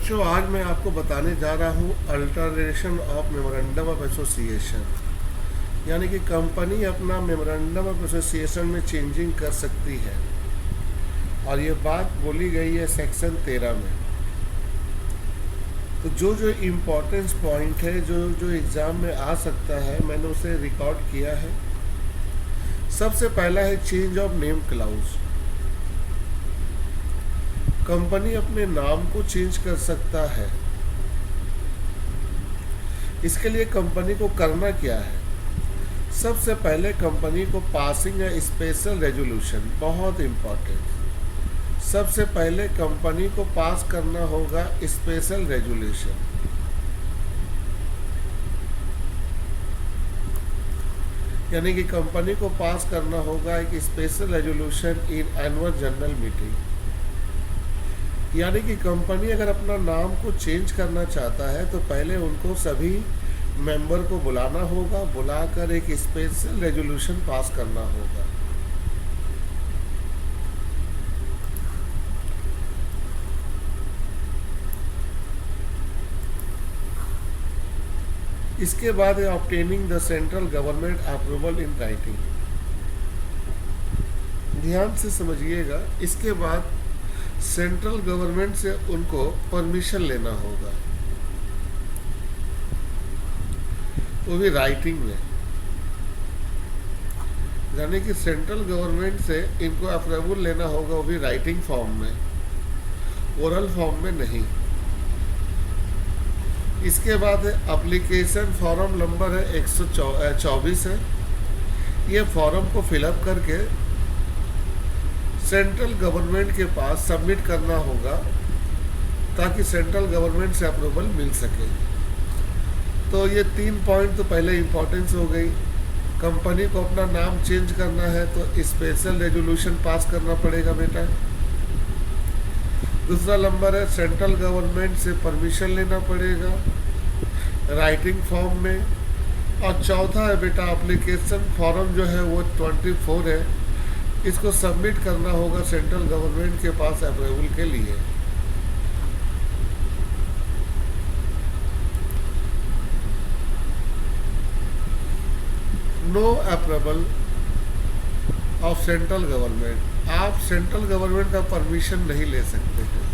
बच्चों, आज मैं आपको बताने जा रहा हूँ alteration of memorandum of association, यानी कि कंपनी अपना मेमोरेंडम ऑफ एसोसिएशन में चेंजिंग कर सकती है। और ये बात बोली गई है सेक्शन 13 में। तो जो जो इम्पोर्टेंस पॉइंट है, जो जो एग्ज़ाम में आ सकता है, मैंने उसे रिकॉर्ड किया है। सबसे पहला है change of name clause. Company अपने नाम को चेंज कर सकता है। इसके लिए कंपनी को करना क्या है? सबसे पहले कंपनी को पासिंग ए स्पेशल रेजोल्यूशन, बहुत इम्पोर्टेंट। सबसे पहले कंपनी को पास करना होगा स्पेशल रेजोल्यूशन। यानी कि कंपनी को पास करना होगा एक special resolution in annual general meeting. यानी कि कंपनी अगर अपना नाम को चेंज करना चाहता है तो पहले उनको सभी मेंबर को बुलाना होगा, बुलाकर एक स्पेशल रेजोल्यूशन पास करना होगा। इसके बाद है obtaining the central government approval in writing. ध्यान से समझिएगा, इसके बाद सेंट्रल गवर्नमेंट से उनको परमिशन लेना होगा, वो भी राइटिंग में। यानी कि सेंट्रल गवर्नमेंट से इनको अप्रूवल लेना होगा, वो भी राइटिंग फॉर्म में, ओरल फॉर्म में नहीं। इसके बाद है एप्लीकेशन फॉर्म नंबर है 124 है। ये फॉर्म को फिलअप करके सेंट्रल गवर्नमेंट के पास सबमिट करना होगा ताकि सेंट्रल गवर्नमेंट से अप्रूवल मिल सके। तो ये 3 पॉइंट तो पहले इम्पोर्टेंस हो गई। कंपनी को अपना नाम चेंज करना है तो स्पेशल रेजोल्यूशन पास करना पड़ेगा बेटा। दूसरा नंबर है सेंट्रल गवर्नमेंट से परमिशन लेना पड़ेगा राइटिंग फॉर्म में। और चौथा है बेटा एप्लीकेशन फॉर्म जो है वो 24 है, इसको सबमिट करना होगा सेंट्रल गवर्नमेंट के पास अप्रूवल के लिए। No approval of central government. आप सेंट्रल गवर्नमेंट का परमिशन नहीं ले सकते हैं।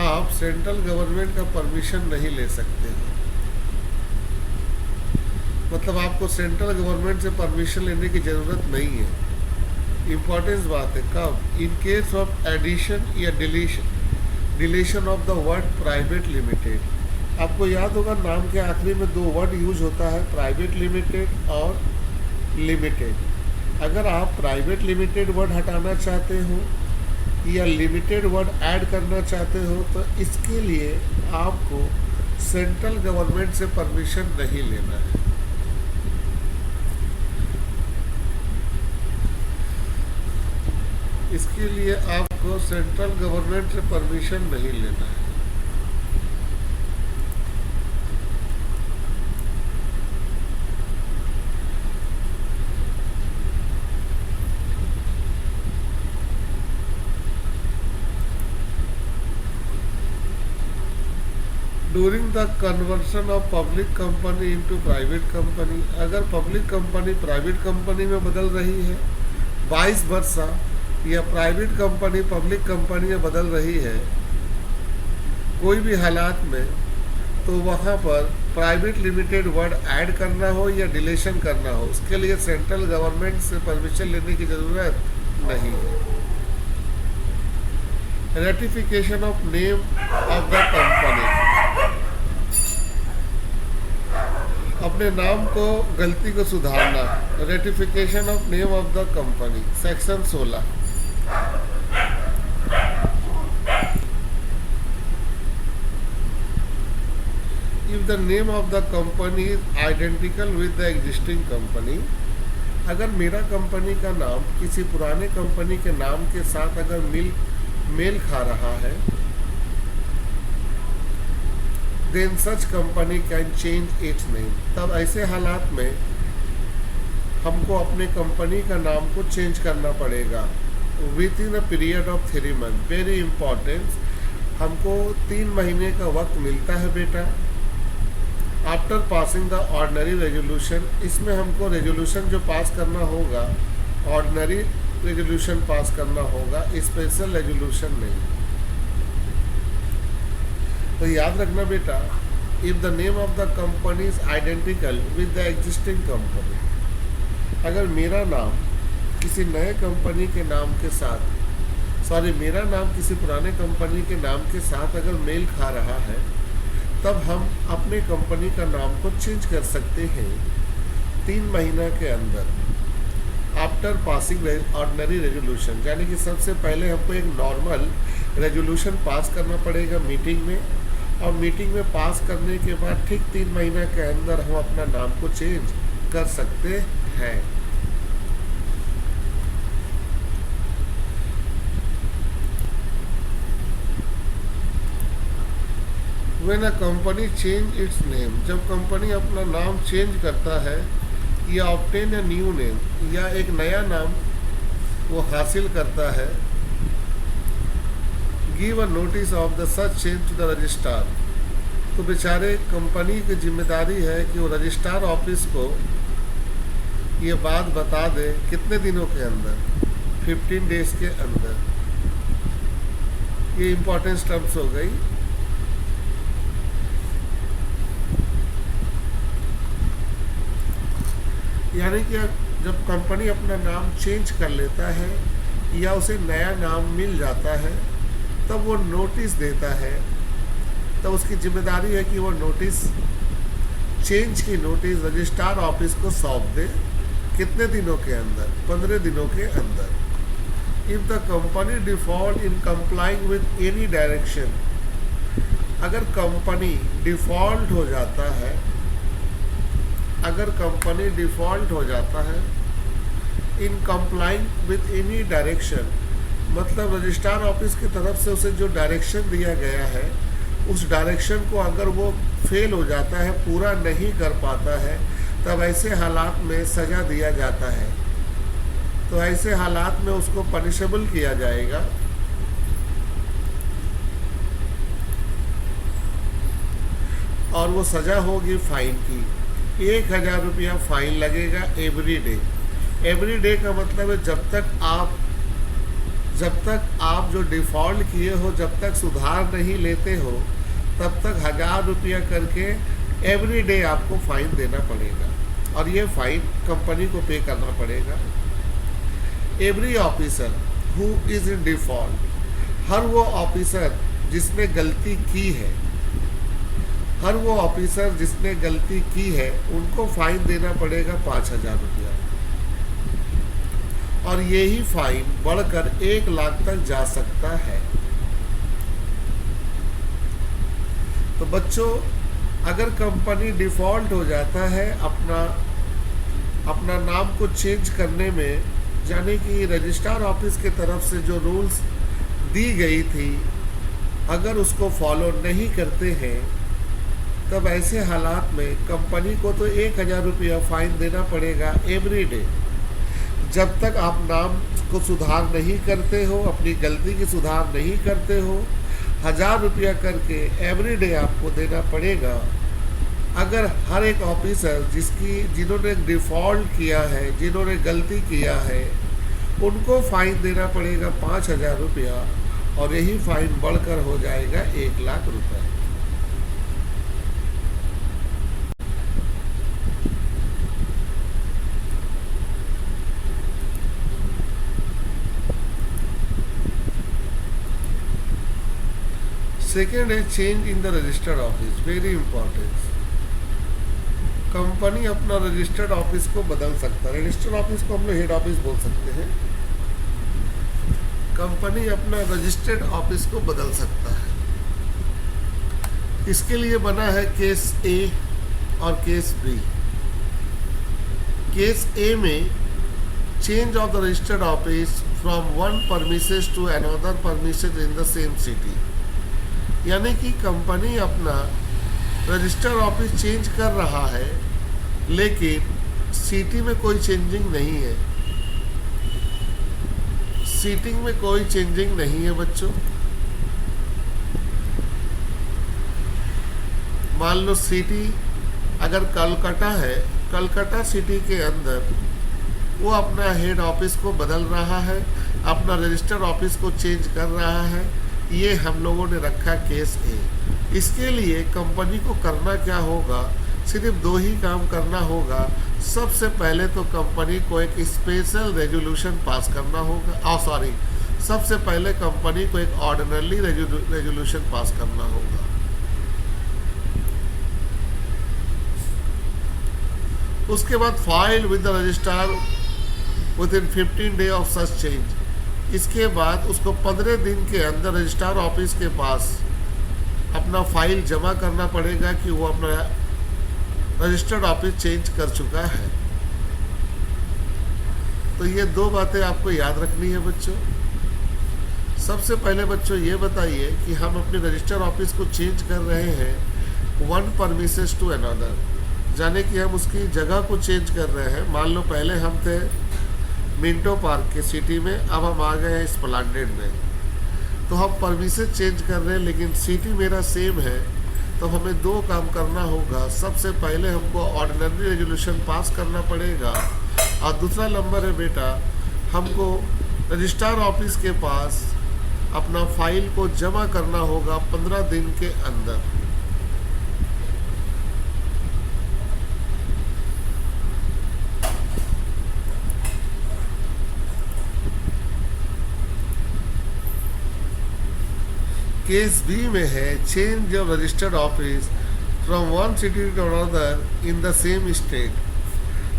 आप सेंट्रल गवर्नमेंट का परमिशन नहीं ले सकते हैं। मतलब आपको सेंट्रल गवर्नमेंट से परमिशन लेने की ज़रूरत नहीं है। इम्पोर्टेंस बात है कब? इन केस ऑफ एडिशन या deletion of the word private limited. आपको याद होगा नाम के आखिरी में 2 वर्ड यूज होता है, प्राइवेट लिमिटेड और लिमिटेड। अगर आप प्राइवेट लिमिटेड वर्ड हटाना चाहते हो या लिमिटेड वर्ड ऐड करना चाहते हो तो इसके लिए आपको सेंट्रल गवर्नमेंट से परमिशन नहीं लेना है। इसके लिए आपको सेंट्रल गवर्नमेंट से परमिशन नहीं लेना है। During the conversion of public company into private company, अगर पब्लिक कंपनी प्राइवेट कंपनी में बदल रही है, 22 वर्षा या प्राइवेट कंपनी पब्लिक कंपनी में बदल रही है कोई भी हालात में, तो वहाँ पर प्राइवेट लिमिटेड वर्ड ऐड करना हो या डिलीशन करना हो, उसके लिए सेंट्रल गवर्नमेंट से परमिशन लेने की ज़रूरत नहीं है। Ratification of name of the company. अपने नाम को गलती को सुधारना, ratification of name of the company, section 16। If the name of the company is identical with the existing company, अगर मेरा कंपनी का नाम किसी पुराने कंपनी के नाम के साथ अगर मेल खा रहा है, then such company can change its name. तब ऐसे हालात में हमको अपने कंपनी का नाम को चेंज करना पड़ेगा with in a period of 3 month. Very important, हमको 3 महीने का वक्त मिलता है बेटा। After passing the ordinary resolution, इसमें हमको रेजोल्यूशन जो पास करना होगा ऑर्डिनरी रेजोल्यूशन पास करना होगा, स्पेशल रेजोल्यूशन नहीं। तो याद रखना बेटा, if the name of the company is identical with the existing company, अगर मेरा नाम किसी नए कंपनी के नाम के साथ, मेरा नाम किसी पुराने कंपनी के नाम के साथ अगर मेल खा रहा है, तब हम अपने कंपनी का नाम को चेंज कर सकते हैं 3 महीना के अंदर, आफ्टर पासिंग ऑर्डिनरी रेजोल्यूशन। यानी कि सबसे पहले हमको एक नॉर्मल रेजोल्यूशन पास करना पड़ेगा मीटिंग में, और मीटिंग में पास करने के बाद ठीक 3 महीना के अंदर हम अपना नाम को चेंज कर सकते हैं। When a company change its name, जब कंपनी अपना नाम चेंज करता है या ऑब्टेन अ न्यू नेम, या एक नया नाम वो हासिल करता है, give a notice of the such change to the registrar, तो बेचारे कंपनी की जिम्मेदारी है कि वो रजिस्ट्रार ऑफिस को ये बात बता दे कितने दिनों के अंदर, 15 डेज के अंदर। ये इम्पोर्टेंट स्टेप्स हो गई। यानी कि जब कंपनी अपना नाम चेंज कर लेता है या उसे नया नाम मिल जाता है, तब वो नोटिस देता है, तब उसकी जिम्मेदारी है कि वो नोटिस, चेंज की नोटिस रजिस्ट्रार ऑफिस को सौंप दे कितने दिनों के अंदर, 15 दिनों के अंदर। If the company default in complying with any direction, अगर कंपनी डिफॉल्ट हो जाता है, अगर कंपनी डिफॉल्ट हो जाता है इन कंप्लाइंग विद एनी डायरेक्शन, मतलब रजिस्ट्रार ऑफिस की तरफ से उसे जो डायरेक्शन दिया गया है, उस डायरेक्शन को अगर वो फेल हो जाता है, पूरा नहीं कर पाता है, तब ऐसे हालात में सज़ा दिया जाता है। तो ऐसे हालात में उसको पनिशेबल किया जाएगा। और वो सज़ा होगी फाइन की, 1000 रुपया फाइन लगेगा एवरी डे। एवरी डे का मतलब है जब तक आप जो डिफ़ॉल्ट किए हो, जब तक सुधार नहीं लेते हो, तब तक 1000 रुपया करके एवरी डे आपको फाइन देना पड़ेगा, और ये फाइन कंपनी को पे करना पड़ेगा। Every officer who is in default, हर वो ऑफिसर जिसने गलती की है, हर वो ऑफिसर जिसने गलती की है, उनको फाइन देना पड़ेगा 5000 रुपया, और यही फाइन बढ़कर 1 लाख तक जा सकता है। तो बच्चों, अगर कंपनी डिफ़ॉल्ट हो जाता है अपना नाम को चेंज करने में, यानी कि रजिस्ट्रार ऑफिस की तरफ से जो रूल्स दी गई थी अगर उसको फॉलो नहीं करते हैं, तब ऐसे हालात में कंपनी को तो 1000 रुपया फाइन देना पड़ेगा एवरी डे। जब तक आप नाम को सुधार नहीं करते हो, अपनी गलती की सुधार नहीं करते हो, 1000 रुपया करके एवरी डे आपको देना पड़ेगा। अगर हर एक ऑफिसर जिन्होंने डिफ़ॉल्ट किया है, जिन्होंने गलती किया है, उनको फाइन देना पड़ेगा 5000 रुपया, और यही फाइन बढ़कर हो जाएगा 1 लाख रुपए। सेकेंड है change in the registered office, very important. Company अपना रजिस्टर्ड ऑफिस को बदल सकता है। रजिस्टर्ड ऑफिस को हम लोग हेड ऑफिस बोल सकते हैं। कंपनी अपना रजिस्टर्ड ऑफिस को बदल सकता है। इसके लिए बना है केस ए और केस बी। केस ए में change of the registered office from one premises to another premises in the same city, यानी कि कंपनी अपना रजिस्टर ऑफिस चेंज कर रहा है, लेकिन सिटी में कोई चेंजिंग नहीं है। सीटिंग में कोई चेंजिंग नहीं है बच्चों। मान लो सिटी अगर कलकत्ता है, कलकत्ता सिटी के अंदर वो अपना हेड ऑफिस को बदल रहा है, अपना रजिस्टर्ड ऑफिस को चेंज कर रहा है, ये हम लोगों ने रखा केस ए। इसके लिए कंपनी को करना क्या होगा, सिर्फ दो ही काम करना होगा। सबसे पहले तो कंपनी को एक स्पेशल रेजोल्यूशन पास करना होगा, सबसे पहले कंपनी को एक ऑर्डिनरी रेजोल्यूशन पास करना होगा। उसके बाद file with the registrar with in 15 day of such change. इसके बाद उसको 15 दिन के अंदर रजिस्ट्रार ऑफिस के पास अपना फाइल जमा करना पड़ेगा कि वो अपना रजिस्टर्ड ऑफिस चेंज कर चुका है। तो ये दो बातें आपको याद रखनी है बच्चों। सबसे पहले बच्चों ये बताइए कि हम अपने रजिस्टर्ड ऑफिस को चेंज कर रहे हैं वन परमिसेस टू अनदर, जाने कि हम उसकी जगह को चेंज कर रहे हैं। मान लो पहले हम थे मिंटो पार्क के सिटी में, अब हम आ गए हैं एस्प्लेनेड में। तो हम परमिसेस चेंज कर रहे हैं लेकिन सिटी मेरा सेम है, तो हमें दो काम करना होगा। सबसे पहले हमको ऑर्डिनरी रेजोल्यूशन पास करना पड़ेगा, और दूसरा नंबर है बेटा, हमको रजिस्ट्रार ऑफिस के पास अपना फाइल को जमा करना होगा 15 दिन के अंदर। केस बी में है change of registered office from one city to another in the same state.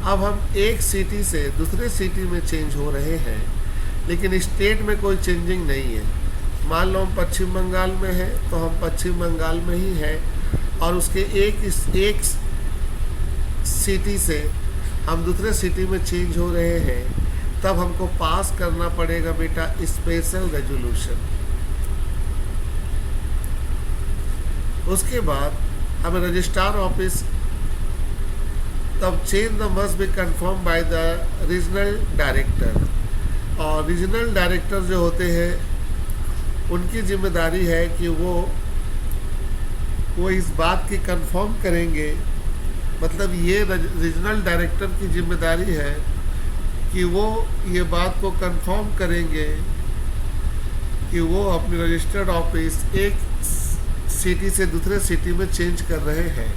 अब हम एक सिटी से दूसरे सिटी में चेंज हो रहे हैं, लेकिन स्टेट में कोई चेंजिंग नहीं है। मान लो हम पश्चिम बंगाल में हैं, तो हम पश्चिम बंगाल में ही हैं, और उसके एक सिटी से हम दूसरे सिटी में चेंज हो रहे हैं, तब हमको पास करना पड़ेगा बेटा स्पेशल रेजोल्यूशन। उसके बाद हमें रजिस्ट्रार ऑफिस तब change the must be confirm by the regional director, और रीजनल डायरेक्टर जो होते हैं उनकी जिम्मेदारी है कि वो इस बात की कंफर्म करेंगे, मतलब ये रीजनल डायरेक्टर की जिम्मेदारी है कि वो ये बात को कंफर्म करेंगे कि वो अपनी रजिस्टर्ड ऑफिस एक सिटी से दूसरे सिटी में चेंज कर रहे हैं।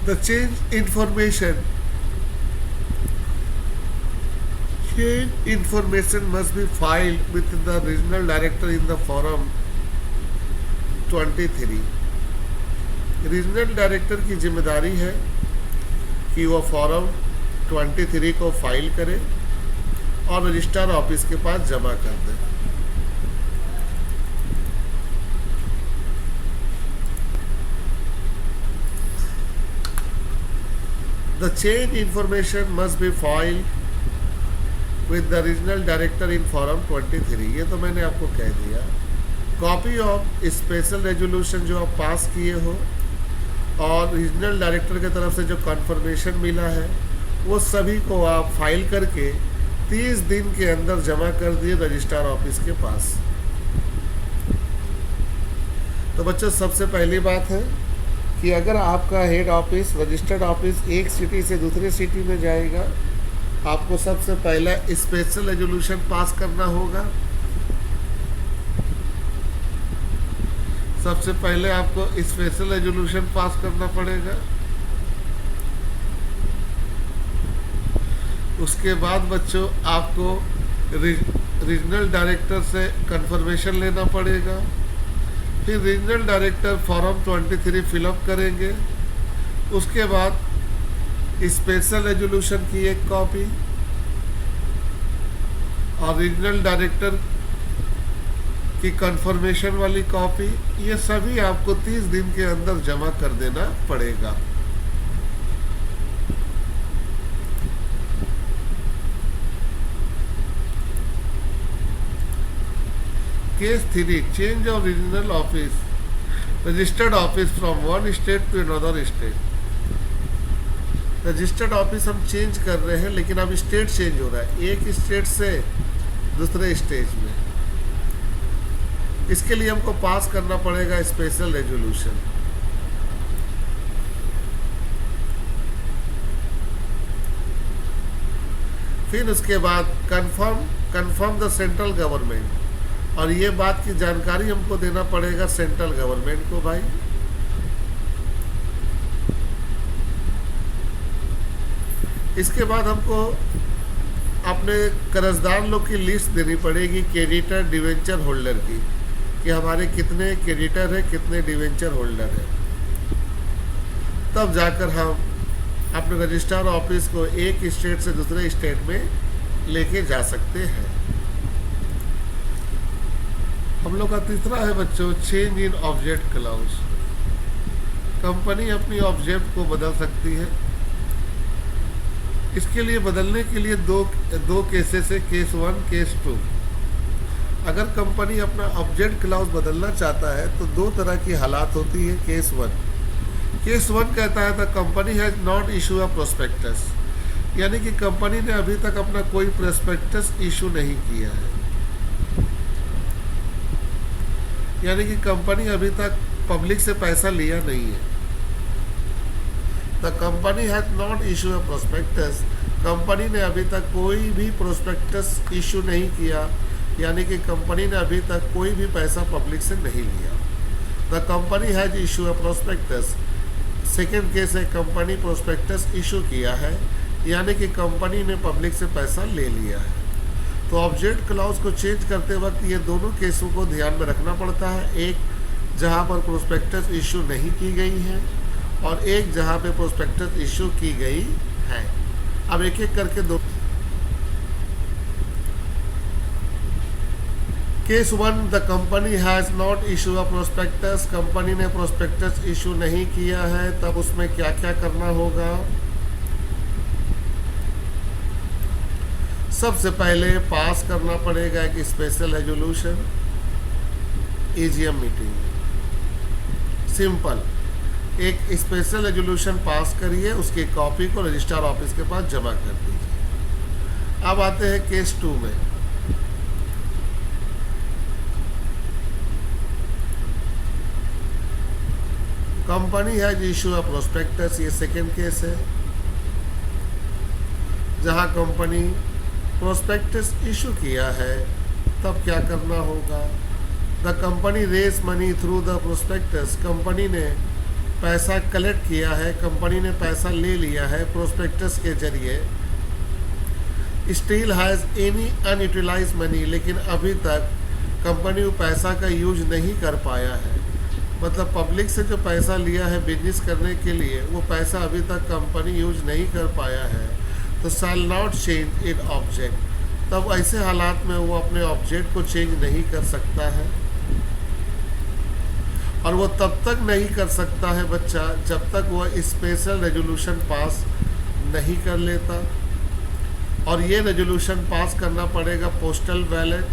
The change information must be filed with the regional director in the Form 23। Regional director की जिम्मेदारी है कि वो फॉर्म 23 को फाइल करे और रजिस्ट्रार ऑफिस के पास जमा कर दें। The change information must be filed with the regional director in Form 23। ये तो मैंने आपको कह दिया। कॉपी ऑफ स्पेशल रेजोल्यूशन जो आप पास किए हो और रीजनल डायरेक्टर की तरफ से जो कन्फर्मेशन मिला है, वो सभी को आप फाइल करके 30 दिन के अंदर जमा कर दिए रजिस्ट्रार ऑफिस के पास। तो बच्चों सबसे पहली बात है कि अगर आपका हेड ऑफिस रजिस्टर्ड ऑफिस एक सिटी से दूसरे सिटी में जाएगा, आपको सबसे पहला स्पेशल रेजोल्यूशन पास करना होगा। सबसे पहले आपको स्पेशल रेजोल्यूशन पास करना पड़ेगा। उसके बाद बच्चों आपको रीजनल डायरेक्टर से कंफर्मेशन लेना पड़ेगा। फिर रीजनल डायरेक्टर फॉर्म 23 फिलअप करेंगे। उसके बाद स्पेशल रेजोल्यूशन की एक कॉपी और रीजनल डायरेक्टर की कंफर्मेशन वाली कॉपी, ये सभी आपको 30 दिन के अंदर जमा कर देना पड़ेगा। Case 3 change of regional office registered office from one state to another state. Registered office हम चेंज कर रहे हैं, लेकिन अब स्टेट चेंज हो रहा है, एक स्टेट से दूसरे स्टेट में। इसके लिए हमको पास करना पड़ेगा स्पेशल रेजोल्यूशन। फिर उसके बाद कंफर्म द सेंट्रल गवर्नमेंट, और ये बात की जानकारी हमको देना पड़ेगा सेंट्रल गवर्नमेंट को भाई। इसके बाद हमको अपने कर्जदार लोग की लिस्ट देनी पड़ेगी क्रेडिटर डिवेंचर होल्डर की, कि हमारे कितने क्रेडिटर है, कितने डिवेंचर होल्डर है। तब जाकर हम अपने रजिस्ट्रार ऑफिस को एक स्टेट से दूसरे स्टेट में लेके जा सकते हैं। हम लोग का तीसरा है बच्चों चेंज इन ऑब्जेक्ट क्लाउज। कंपनी अपनी ऑब्जेक्ट को बदल सकती है। इसके लिए बदलने के लिए दो केसेस है, केस 1 केस 2। अगर कंपनी अपना ऑब्जेक्ट क्लाउज बदलना चाहता है तो दो तरह की हालात होती है। केस 1 कहता है the company has not issue a prospectus, यानी कि कंपनी ने अभी तक अपना कोई प्रोस्पेक्टस इशू नहीं किया है, यानी कि कंपनी अभी तक पब्लिक से पैसा लिया नहीं है। The company has not issue a prospectus, company ने अभी तक कोई भी प्रोस्पेक्टस इशू नहीं किया, यानी कि कंपनी ने अभी तक कोई भी पैसा पब्लिक से नहीं लिया। The company has issue a prospectus, second case है कंपनी प्रोस्पेक्टस इशू किया है, यानी कि कंपनी ने पब्लिक से पैसा ले लिया है। तो ऑब्जेक्ट क्लाउज को चेंज करते वक्त ये दोनों केसों को ध्यान में रखना पड़ता है, एक जहां पर प्रोस्पेक्टस इशू नहीं की गई है और एक जहां पे प्रोस्पेक्टस इशू की गई है। अब एक एक करके दो। Case 1 the company has not issue a prospectus, company ने प्रोस्पेक्टस इशू नहीं किया है, तब उसमें क्या क्या करना होगा। सबसे पहले पास करना पड़ेगा एक special resolution, AGM meeting. Simple, एक स्पेशल रेजोल्यूशन पास करिए, उसकी कॉपी को रजिस्ट्रार ऑफिस के पास जमा कर दीजिए। अब आते हैं केस 2 में। Company has issue a prospectus, ये सेकेंड केस है जहां कंपनी प्रोस्पेक्टस इशू किया है। तब क्या करना होगा। The company raise money through the prospectus, company ने पैसा कलेक्ट किया है, कंपनी ने पैसा ले लिया है प्रोस्पेक्टस के जरिए। Still has any unutilise money, लेकिन अभी तक कंपनी वो पैसा का यूज नहीं कर पाया है, मतलब पब्लिक से जो पैसा लिया है बिजनेस करने के लिए, वो पैसा अभी तक कंपनी यूज नहीं कर पाया है। तो shall not change in object, तब ऐसे हालात में वो अपने ऑब्जेक्ट को चेंज नहीं कर सकता है। और वो तब तक नहीं कर सकता है बच्चा जब तक वो स्पेशल रेजोल्यूशन पास नहीं कर लेता। और ये रेजोल्यूशन पास करना पड़ेगा पोस्टल बैलेट,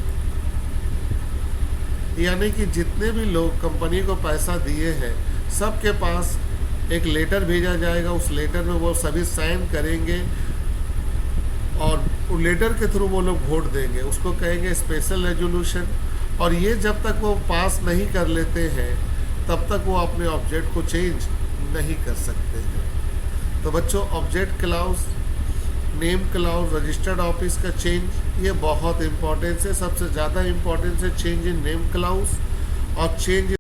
यानी कि जितने भी लोग कंपनी को पैसा दिए हैं सबके पास एक लेटर भेजा जाएगा। उस लेटर में वो सभी साइन करेंगे और लेटर के थ्रू वो लोग वोट देंगे, उसको कहेंगे स्पेशल रेजोल्यूशन। और ये जब तक वो पास नहीं कर लेते हैं तब तक वो अपने ऑब्जेक्ट को चेंज नहीं कर सकते हैं। तो बच्चों, object clause, name clause, registered office का चेंज, ये बहुत इंपॉर्टेंस है। सबसे ज़्यादा इंपॉर्टेंस है चेंज इन नेम क्लाउज और चेंज